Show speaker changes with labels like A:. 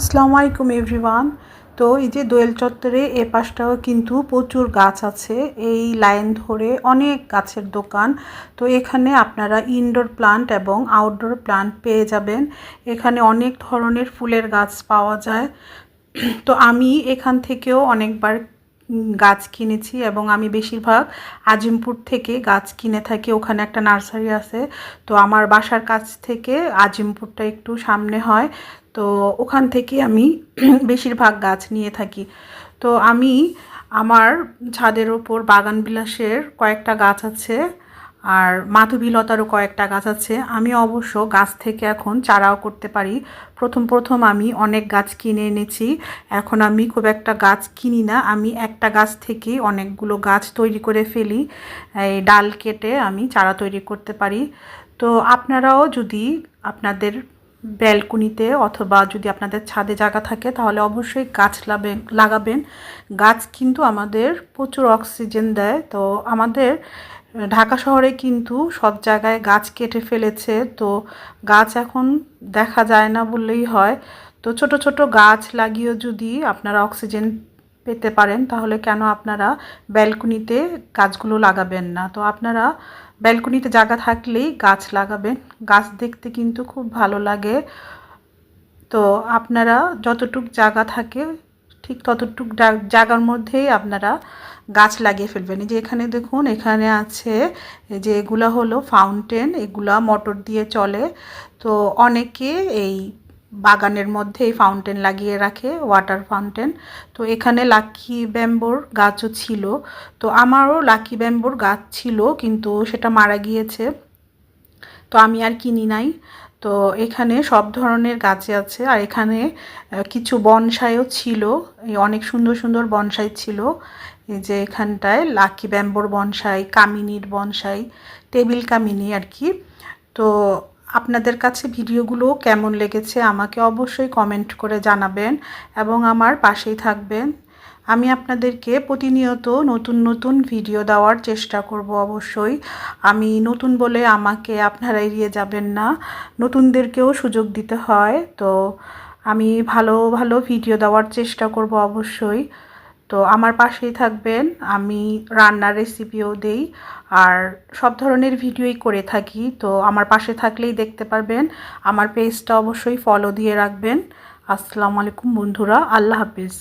A: আসসালামু আলাইকুম এভরিওয়ান। তো এই যে দোয়েল চত্বরে এ পাশটাও কিন্তু প্রচুর গাছ আছে, এই লাইন ধরে অনেক গাছের দোকান। তো এখানে আপনারা ইনডোর প্লান্ট এবং আউটডোর প্লান্ট পেয়ে যাবেন। এখানে অনেক ধরনের ফুলের গাছ পাওয়া যায়। তো আমি এখান থেকেও অনেকবার গাছ কিনেছি এবং আমি বেশিরভাগ আজিমপুর থেকে গাছ কিনে থাকি। ওখানে একটা নার্সারি আছে। তো আমার বাসার কাছ থেকে আজিমপুরটা একটু সামনে হয়, তো ওখান থেকে আমি বেশিরভাগ গাছ নিয়ে থাকি। তো আমি আমার ছাদের ওপর বাগান বিলাসের কয়েকটা গাছ আছে, আর মাধবীলতারও কয়েকটা গাছ আছে। আমি অবশ্য গাছ থেকে এখন চারাও করতে পারি। প্রথম আমি অনেক গাছ কিনে এনেছি। এখন আমি খুব একটা গাছ কিনি না, আমি একটা গাছ থেকেই অনেকগুলো গাছ তৈরি করে ফেলি। এই ডাল কেটে আমি চারা তৈরি করতে পারি। তো আপনারাও যদি আপনাদের ব্যালকনিতে অথবা যদি আপনাদের ছাদে জায়গা থাকে তাহলে অবশ্যই গাছ লাগাবেন। গাছ কিন্তু আমাদের প্রচুর অক্সিজেন দেয়। তো আমাদের ঢাকা শহরে কিন্তু সব জায়গায় গাছ কেটে ফেলেছে, তো গাছ এখন দেখা যায় না বললেই হয়। তো ছোট ছোট গাছ লাগিয়েও যদি আপনারা অক্সিজেন পেতে পারেন তাহলে কেন আপনারা ব্যালকনিতে গাছগুলো লাগাবেন না। তো আপনারা ব্যালকনিতে জায়গা থাকলেই গাছ লাগাবেন, গাছ দেখতে কিন্তু খুব ভালো লাগে। তো আপনারা যতটুক জায়গা থাকে ঠিক ততটুক জায়গার মধ্যেই আপনারা গাছ লাগিয়ে ফেলবেন। এই যে এখানে দেখুন, এখানে আছে যে এগুলা হলো ফাউন্টেন, এগুলা মোটর দিয়ে চলে। তো অনেকে এই বাগানের মধ্যে এই ফাউন্টেন লাগিয়ে রাখে, ওয়াটার ফাউন্টেন। তো এখানে লাকি ব্যাম্বোর গাছও ছিল। তো আমারও লাকি ব্যাম্বোর গাছ ছিল, কিন্তু সেটা মারা গিয়েছে, তো আমি আর কিনি নাই। তো এখানে সব ধরনের গাছই আছে, আর এখানে কিছু বনসাইও ছিল। এই অনেক সুন্দর সুন্দর বনসাই ছিল। এই যে এখানটায় লাকি ব্যাম্বোর বনসাই, কামিনীর বনসাই, টেবিল কামিনী আর কি। তো আপনাদের কাছে ভিডিওগুলো কেমন লেগেছে আমাকে অবশ্যই কমেন্ট করে জানাবেন এবং আমার পাশেই থাকবেন। আমি আপনাদেরকে প্রতিনিয়ত নতুন নতুন ভিডিও দেওয়ার চেষ্টা করব। অবশ্যই আমি নতুন বলে আমাকে আপনারা এড়িয়ে যাবেন না, নতুনদেরকেও সুযোগ দিতে হয়। তো আমি ভালো ভালো ভিডিও দেওয়ার চেষ্টা করব অবশ্যই। তো আমার পাশেই থাকবেন, আমি রান্নার রেসিপিও দেই আর সব ধরনের ভিডিওই করে থাকি। তো আমার পাশে থাকলেই দেখতে পারবেন। আমার পেজটা অবশ্যই ফলো দিয়ে রাখবেন। আসসালামু আলাইকুম বন্ধুরা, আল্লাহ হাফিজ।